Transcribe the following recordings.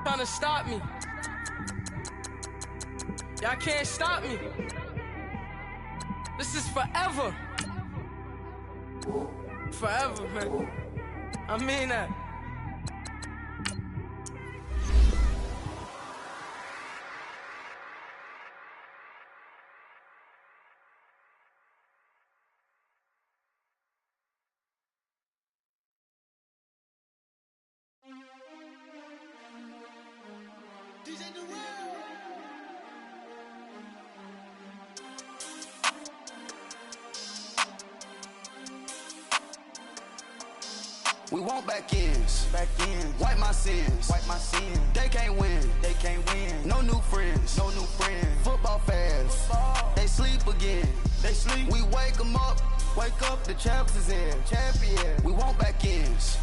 Trying to stop me. Y'all can't stop me. This is forever. Forever, man. I mean that. We want back ends, wipe my sins, They can't win, No new friends, Football fans, they sleep again, We wake them up, the champs is in, champion. We want back ends,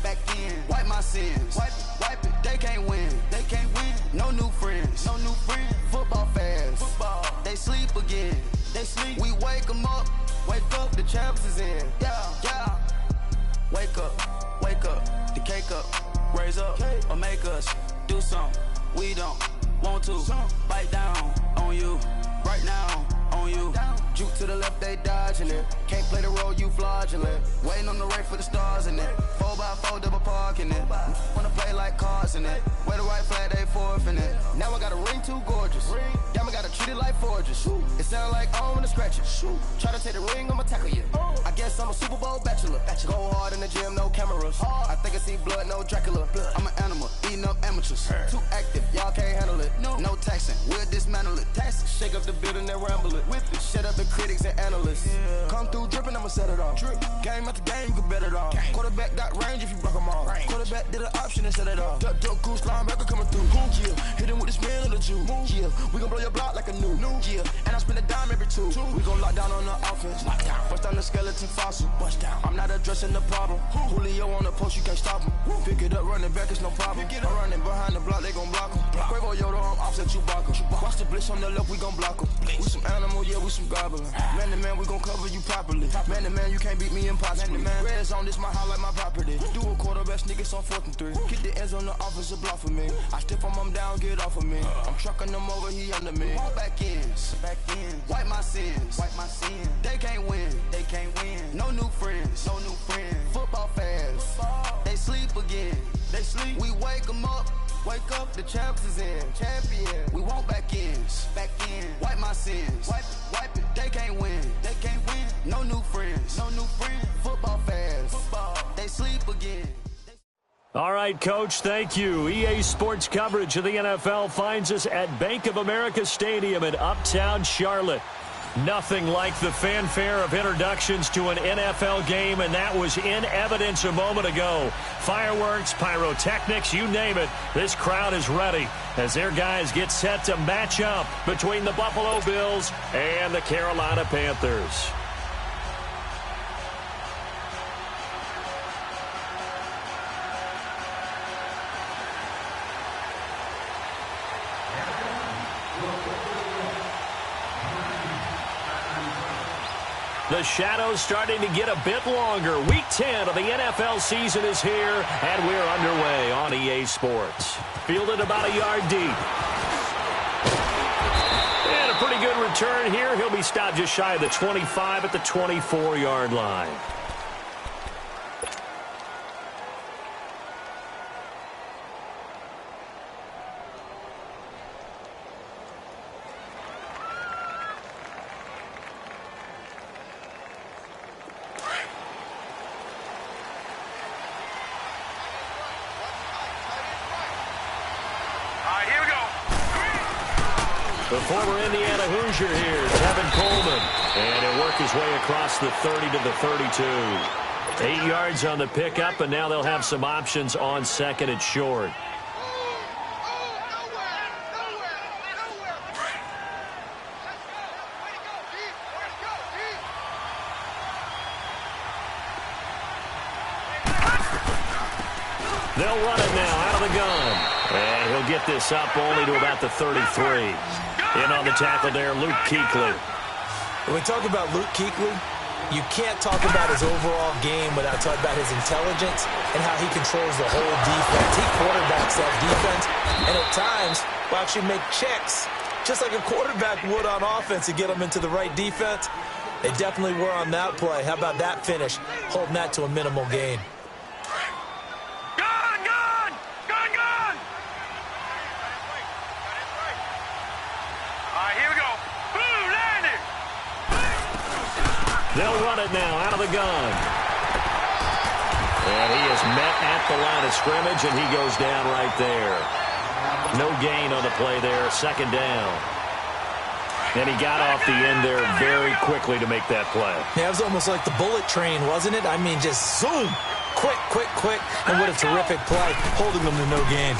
wipe my sins, wipe it. They can't win, No new friends, Football fans, they sleep again, We wake them up, the champs is in, yeah. Wake up, the cake up, raise up, or make us do something we don't want to. Bite down on you, right now on you. Juke to the left, they dodging it. Can't play the role, you fraudulent. Waiting on the right for the stars in it. 4x4 double parking it. Wanna play like cars in it. Wear the right flag, they forfeiting it. Now I got a ring too gorgeous. Y'all gotta treat it like forges. It sound like I don't wanna scratch it. Try to take the ring, I'ma tackle you. I guess I'm a Super Bowl bachelor. Go hard in the gym, no cameras. I think I see blood, no Dracula. I'm an animal, eating up amateurs. Too active, y'all can't handle it. No taxing, we'll dismantle it. Shake up the building and ramble it. Whip it, shut up the critics and analysts. Come through dripping, I'ma set it off. Game after game, you can bet it off. Quarterback got range if you block them off. Quarterback did an option and set it off. Duck, goose, linebacker coming through. Yeah, hit him with the spin of the Jew. Yeah, we gon' blow your block like a new. Yeah, and I spend a dime every two. We gon' lock down on the offense. Bust down the skeleton fossil. I'm not addressing the problem. Julio on the post, you can't stop him. Pick it up, running back, it's no problem. I'm running behind the block, they gon' block him. Quavo Yoda, I'm offset Chewbacca. Watch the blitz on the left, we gon' block him. We some animal, yeah, we some goblin. Man to man, we gon' cover you properly. Man to man, you can't beat me impossibly. Red zone, this my house like my property. Do a quarterback, niggas on 4th and 3. Get the ends on the offensive block for me. I stiff him down, get off of me. I'm trucking them over, he under me. All back ends, wipe my sins, They can't win, No new friends, Football fans, they sleep again, We wake them up, the champs is in, champion. We want back ends, wipe my sins, wipe it. They can't win, No new friends, Football fans, they sleep again. All right, Coach, thank you. EA Sports coverage of the NFL finds us at Bank of America Stadium in Uptown Charlotte. Nothing like the fanfare of introductions to an NFL game, and that was in evidence a moment ago. Fireworks, pyrotechnics, you name it. This crowd is ready as their guys get set to match up between the Buffalo Bills and the Carolina Panthers. The shadows starting to get a bit longer. Week 10 of the NFL season is here, and we're underway on EA Sports. Fielded about a yard deep. And a pretty good return here. He'll be stopped just shy of the 25 at the 24-yard line. The former Indiana Hoosier here, Tevin Coleman. And he'll work his way across the 30 to the 32. 8 yards on the pickup, and now they'll have some options on second and short. They'll run it now out of the gun. And he'll get this up only to about the 33. In on the tackle there, Luke Kuechly. When we talk about Luke Kuechly, You can't talk about his overall game without talking about his intelligence and how he controls the whole defense. He quarterbacks that defense, and at times will actually make checks, just like a quarterback would on offense, to get them into the right defense. They definitely were on that play. How about that finish, holding that to a minimal gain? They'll run it now out of the gun. And he is met at the line of scrimmage, and he goes down right there. No gain on the play there, second down. And he got off the end there very quickly to make that play. Yeah, it was almost like the bullet train, wasn't it? I mean, just zoom. Quick, quick, quick. And what a terrific play, holding them to no gain.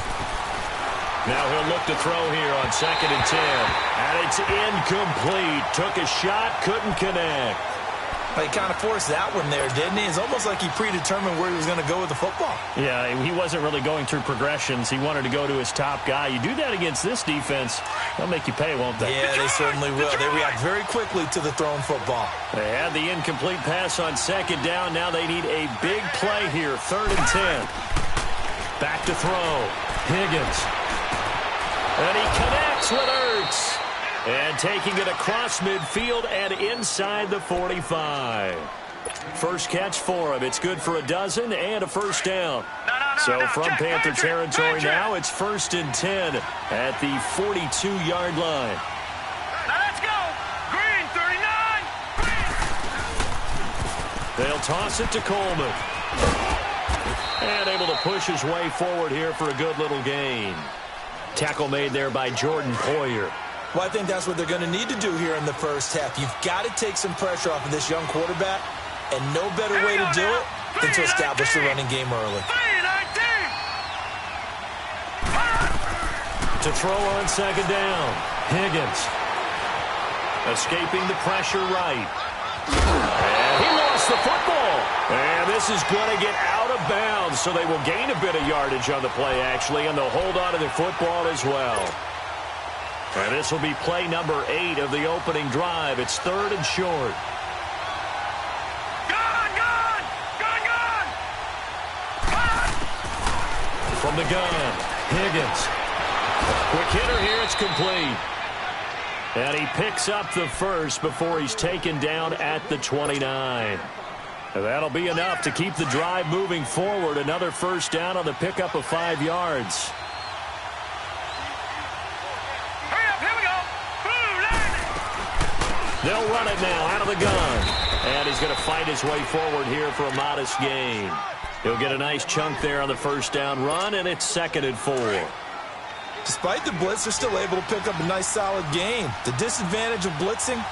Now he'll look to throw here on 2nd and 10. And it's incomplete. Took a shot, couldn't connect. He kind of forced that one there, didn't he? It's almost like he predetermined where he was going to go with the football. Yeah, he wasn't really going through progressions. He wanted to go to his top guy. You do that against this defense, they'll make you pay, won't they? Yeah, they certainly will. They react very quickly to the thrown football. They had the incomplete pass on 2nd down. Now they need a big play here, 3rd and 10. Back to throw. Higgins. And he connects with Ertz. And taking it across midfield and inside the 45. First catch for him. It's good for a dozen and a first down. So from Panther territory now, it's 1st and 10 at the 42-yard line. Now let's go. Green, 39. They'll toss it to Coleman. And able to push his way forward here for a good little gain. Tackle made there by Jordan Poyer. Well, I think that's what they're going to need to do here in the first half. You've got to take some pressure off of this young quarterback, and no better way to do it than to establish the running game early. To throw on 2nd down, Higgins. Escaping the pressure right. And he lost the football. And this is going to get out of bounds, so they will gain a bit of yardage on the play, actually, and they'll hold on to the football as well. And this will be play number 8 of the opening drive. It's 3rd and short. Gun! From the gun, Higgins. Quick hitter here, it's complete. And he picks up the first before he's taken down at the 29. And that'll be enough to keep the drive moving forward. Another first down on the pickup of 5 yards. They'll run it now out of the gun. And he's going to fight his way forward here for a modest gain. He'll get a nice chunk there on the first down run, and it's 2nd and 4. Despite the blitz, they're still able to pick up a nice solid gain. The disadvantage of blitzing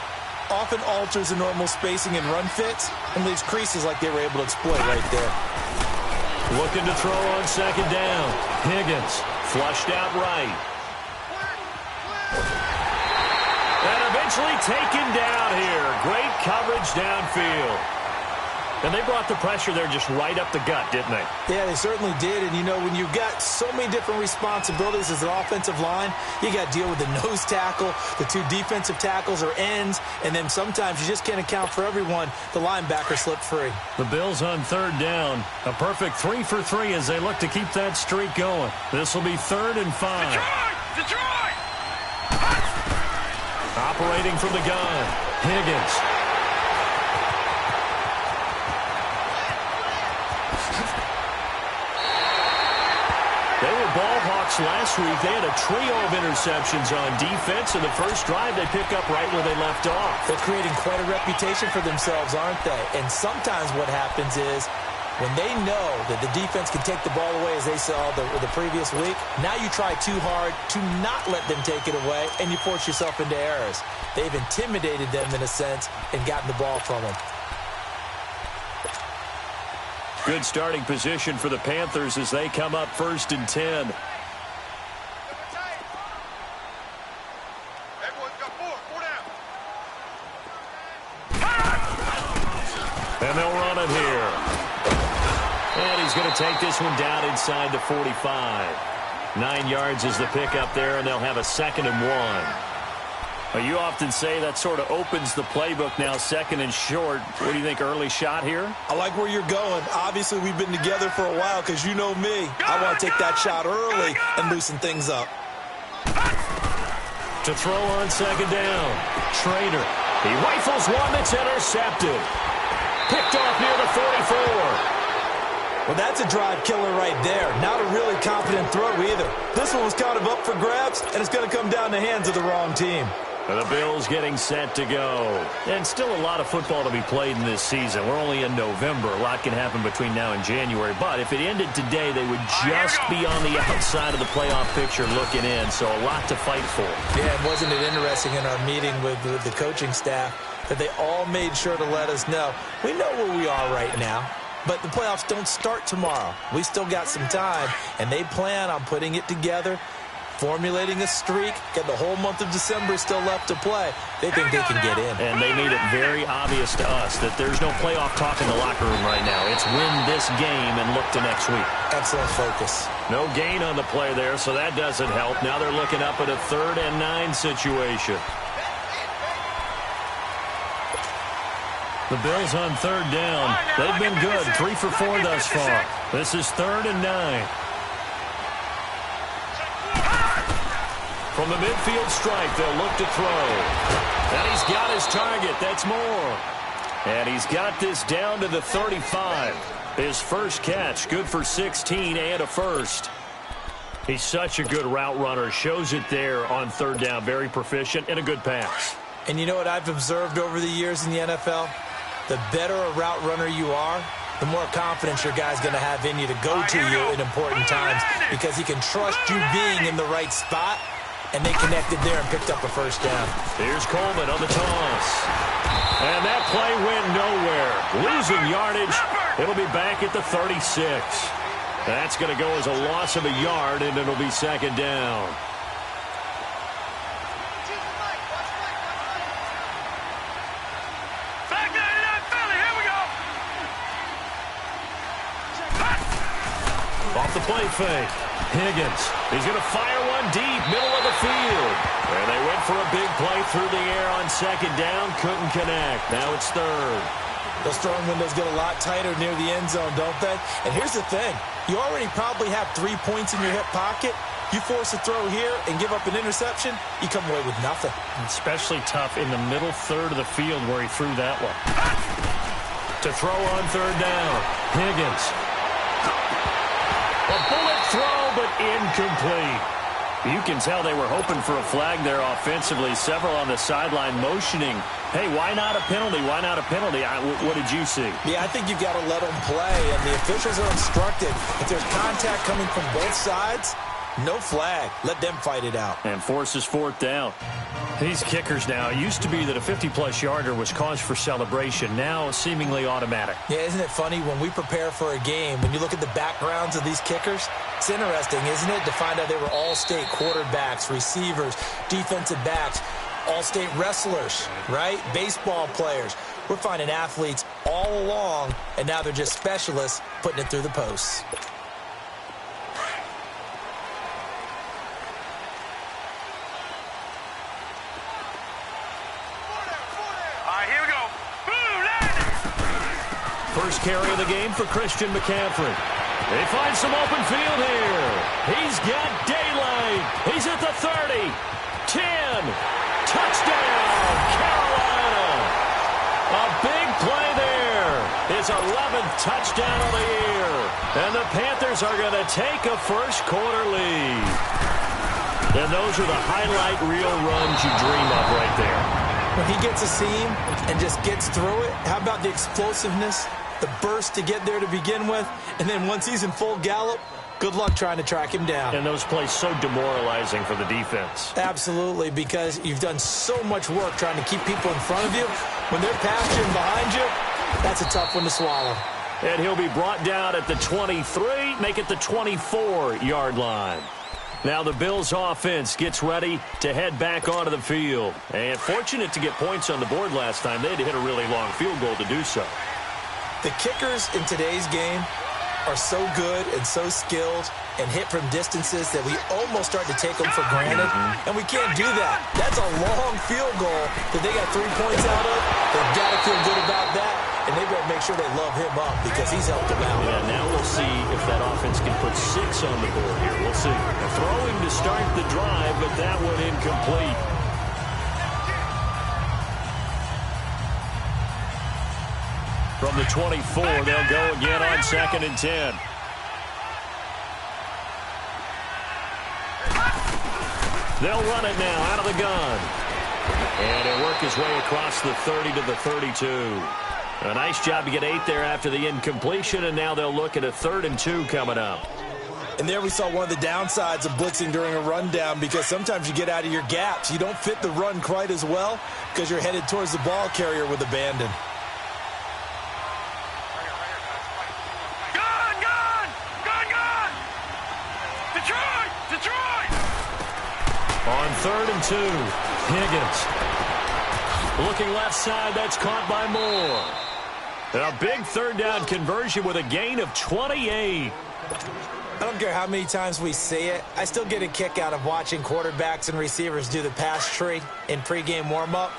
often alters the normal spacing and run fits and leaves creases like they were able to exploit right there. Looking to throw on 2nd down. Higgins flushed out right. And eventually taken down here. Great coverage downfield. And they brought the pressure there just right up the gut, didn't they? Yeah, they certainly did. And, you know, when you've got so many different responsibilities as an offensive line, you got to deal with the nose tackle, the 2 defensive tackles or ends, and then sometimes you just can't account for everyone. The linebacker slipped free. The Bills on 3rd down. A perfect 3 for 3 as they look to keep that streak going. This will be 3rd and 5. Detroit! Operating from the gun, Higgins. They were ball hawks last week. They had a trio of interceptions on defense. In the first drive, they pick up right where they left off. They're creating quite a reputation for themselves, aren't they? And sometimes what happens is when they know that the defense can take the ball away, as they saw the previous week, now you try too hard to not let them take it away, and you force yourself into errors. They've intimidated them in a sense and gotten the ball from them. Good starting position for the Panthers as they come up 1st and 10. And they'll run it here. And he's going to take this one down inside the 45. 9 yards is the pickup there, and they'll have a 2nd and 1. Well, you often say that sort of opens the playbook now, second and short. What do you think, early shot here? I like where you're going. Obviously, we've been together for a while because you know me. I want to take that shot early and loosen things up. To throw on second down, Trader. He rifles one that's intercepted. Picked off near the 44. Well, that's a drive killer right there. Not a really confident throw either. This one was kind of up for grabs, and it's going to come down the hands of the wrong team. The Bills getting set to go. And still a lot of football to be played in this season. We're only in November. A lot can happen between now and January. But if it ended today, they would just be on the outside of the playoff picture looking in. So a lot to fight for. Yeah, and wasn't it interesting in our meeting with the coaching staff that they all made sure to let us know, we know where we are right now, but the playoffs don't start tomorrow. We still got some time, and they plan on putting it together, formulating a streak, get the whole month of December still left to play. They think they can get in. And they made it very obvious to us that there's no playoff talk in the locker room right now. It's win this game and look to next week. Excellent focus. No gain on the play there, so that doesn't help. Now they're looking up at a 3rd and 9 situation. The Bills on 3rd down. They've been good, 3 for 4 thus far. This is 3rd and 9. From the midfield stripe, they'll look to throw. And he's got his target. That's Moore. And he's got this down to the 35. His first catch, good for 16 and a first. He's such a good route runner. Shows it there on 3rd down. Very proficient and a good pass. And you know what I've observed over the years in the NFL? The better a route runner you are, the more confidence your guy's going to have in you to go to you in important times because he can trust you being in the right spot, and they connected there and picked up a first down. Here's Coleman on the toss. And that play went nowhere. Losing yardage. It'll be back at the 36. That's going to go as a loss of a yard, and it'll be 2nd down. Off the play fake. Higgins. He's going to fire one deep, middle of the field. And they went for a big play through the air on 2nd down. Couldn't connect. Now it's 3rd. Those throwing windows get a lot tighter near the end zone, don't they? And here's the thing. You already probably have 3 points in your hip pocket. You force a throw here and give up an interception, you come away with nothing. Especially tough in the middle 3rd of the field where he threw that one. To throw on 3rd down. Higgins. A bullet throw, but incomplete. You can tell they were hoping for a flag there offensively. Several on the sideline motioning. Hey, why not a penalty? Why not a penalty? What did you see? Yeah, I think you've got to let them play, and the officials are instructed. If there's contact coming from both sides, no flag. Let them fight it out. And forces 4th down. These kickers now, it used to be that a 50-plus yarder was cause for celebration. Now, seemingly automatic. Yeah, isn't it funny when we prepare for a game, when you look at the backgrounds of these kickers, it's interesting, isn't it, to find out they were all-state quarterbacks, receivers, defensive backs, all-state wrestlers, right? Baseball players. We're finding athletes all along, and now they're just specialists putting it through the posts. First carry of the game for Christian McCaffrey. They find some open field here. He's got daylight. He's at the 30. 10. Touchdown, Carolina. A big play there. His 11th touchdown of the year. And the Panthers are going to take a first-quarter lead. And those are the highlight reel runs you dream of right there. When he gets a seam and just gets through it, how about the explosiveness, the burst to get there to begin with, and then once he's in full gallop, good luck trying to track him down. And those plays so demoralizing for the defense. Absolutely, because you've done so much work trying to keep people in front of you. When they're past you and behind you, that's a tough one to swallow. And he'll be brought down at the 23, make it the 24-yard line. Now the Bills offense gets ready to head back onto the field. And fortunate to get points on the board last time. They had to hit a really long field goal to do so. The kickers in today's game are so good and so skilled and hit from distances that we almost start to take them for granted, and we can't do that. That's a long field goal that they got 3 points out of. They've got to feel good about that, and they better make sure they love him up because he's helped them out. Yeah, now we'll see if that offense can put 6 on the board here. We'll see. Throwing to start the drive, but that one incomplete. From the 24, they'll go again on 2nd and 10. They'll run it now out of the gun. And he'll work his way across the 30 to the 32. A nice job to get 8 there after the incompletion, and now they'll look at a 3rd and 2 coming up. And there we saw one of the downsides of blitzing during a rundown, because sometimes you get out of your gaps. You don't fit the run quite as well because you're headed towards the ball carrier with abandon. On 3rd and 2, Higgins. Looking left side, that's caught by Moore. And a big 3rd down conversion with a gain of 28. I don't care how many times we see it. I still get a kick out of watching quarterbacks and receivers do the pass tree in pregame warm-up.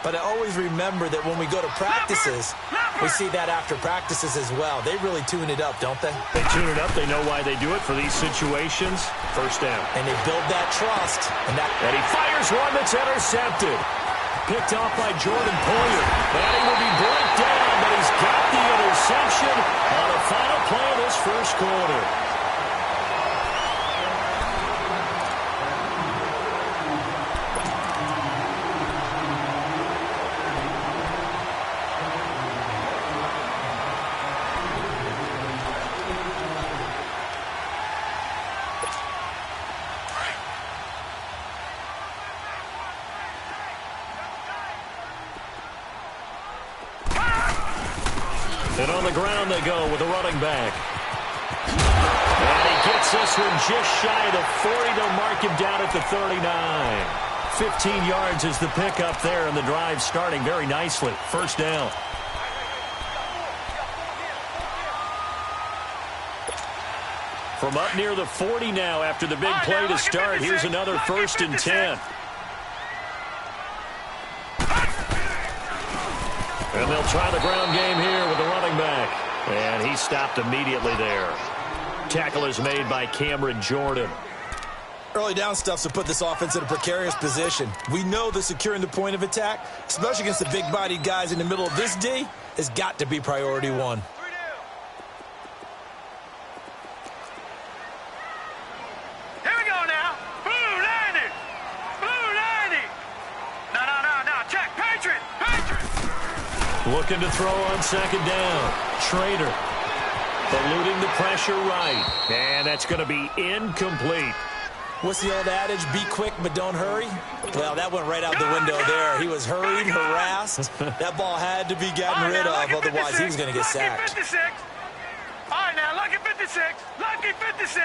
But I always remember that when we go to practices, we see that after practices as well. They really tune it up, don't they? They tune it up. They know why they do it for these situations. 1st down. And they build that trust. And he fires one that's intercepted. Picked off by Jordan Poyer. And he will be brought down, but he's got the interception on the final play of this 1st quarter. And on the ground they go with a running back. And he gets this one just shy of the 40. They'll mark him down at the 39. 15 yards is the pickup there, and the drive starting very nicely. 1st down. From up near the 40 now after the big play to start. Here's another 1st and 10. And they'll try the ground game here with the running back. And he stopped immediately there. Tackle is made by Cameron Jordan. Early down stuffs will put this offense in a precarious position. We know that securing the point of attack, especially against the big-bodied guys in the middle of this D, has got to be priority 1. Looking to throw on 2nd down. Trader. Eluding the pressure right. And that's going to be incomplete. What's the old adage? Be quick, but don't hurry? Well, that went right out the window there. He was hurried, harassed. That ball had to be gotten rid of, otherwise he was going to get sacked. All right, now, lucky 56. Lucky 56.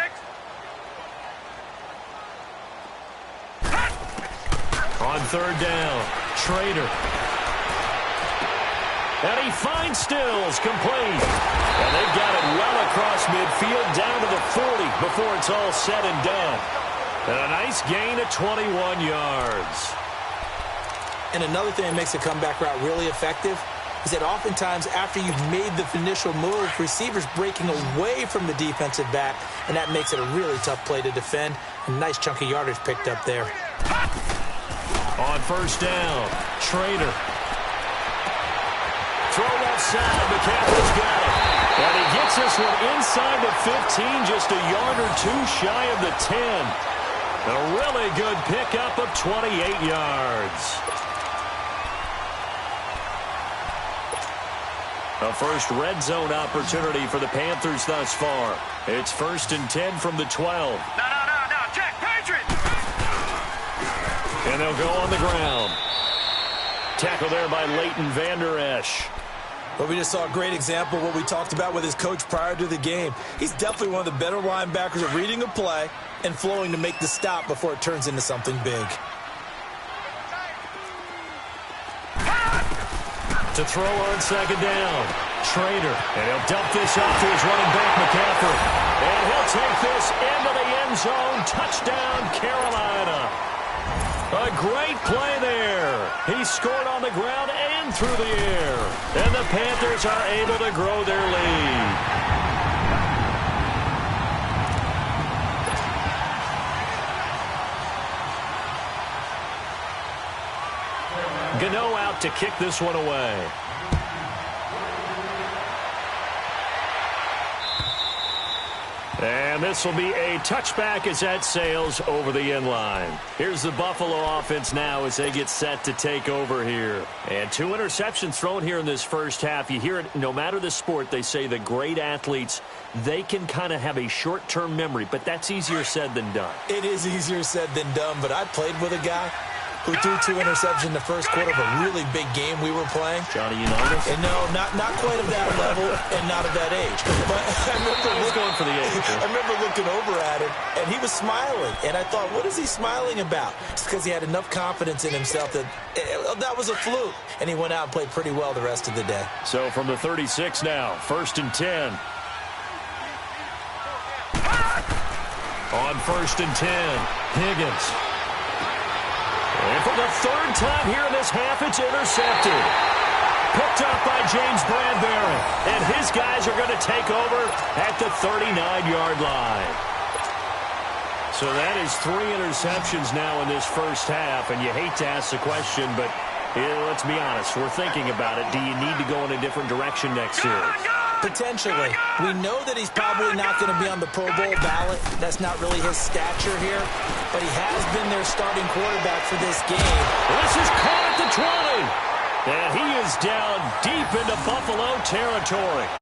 On 3rd down. Trader. And he finds Stills, complete. And they've got it well across midfield, down to the 40 before it's all said and done. And a nice gain of 21 yards. And another thing that makes a comeback route really effective is that oftentimes after you've made the initial move, receivers breaking away from the defensive back, and that makes it a really tough play to defend. A nice chunk of yardage picked up there. On 1st down, Trader. Throw left side, McCaffrey's got it. And he gets this one inside the 15, just a yard or 2 shy of the 10. A really good pickup of 28 yards. A first red zone opportunity for the Panthers thus far. It's 1st and 10 from the 12. No, check, Patriots! And they'll go on the ground. Tackle there by Leighton Vander Esch. But we just saw a great example of what we talked about with his coach prior to the game. He's definitely one of the better linebackers at reading a play and flowing to make the stop before it turns into something big. To throw on 2nd down. Trader, and he'll dump this off to his running back, McCaffrey. And he'll take this into the end zone. Touchdown, Carolina. A great play there. He scored on the ground and through the air. And the Panthers are able to grow their lead. Gano out to kick this one away. And this will be a touchback as that sails over the end line. Here's the Buffalo offense now as they get set to take over here. And 2 interceptions thrown here in this first half. You hear it, no matter the sport, they say the great athletes, they can kind of have a short-term memory, but that's easier said than done. It is easier said than done, but I played with a guy who threw 2 interceptions in the first quarter of a really big game we were playing. Johnny Unitas? And no, not quite of that level and not of that age. But I was going for the age. I remember looking over at him, and he was smiling. And I thought, what is he smiling about? It's because he had enough confidence in himself that that was a fluke. And he went out and played pretty well the rest of the day. So from the 36 now, 1st and 10. On 1st and 10, Higgins. And for the 3rd time here in this half, it's intercepted. Picked up by James Bradbury. And his guys are going to take over at the 39-yard line. So that is 3 interceptions now in this first half. And you hate to ask the question, but let's be honest. We're thinking about it. Do you need to go in a different direction next year? Potentially. We know that he's probably not going to be on the Pro Bowl ballot. That's not really his stature here. But he has been their starting quarterback for this game. This is caught at the 20. And he is down deep into Buffalo territory.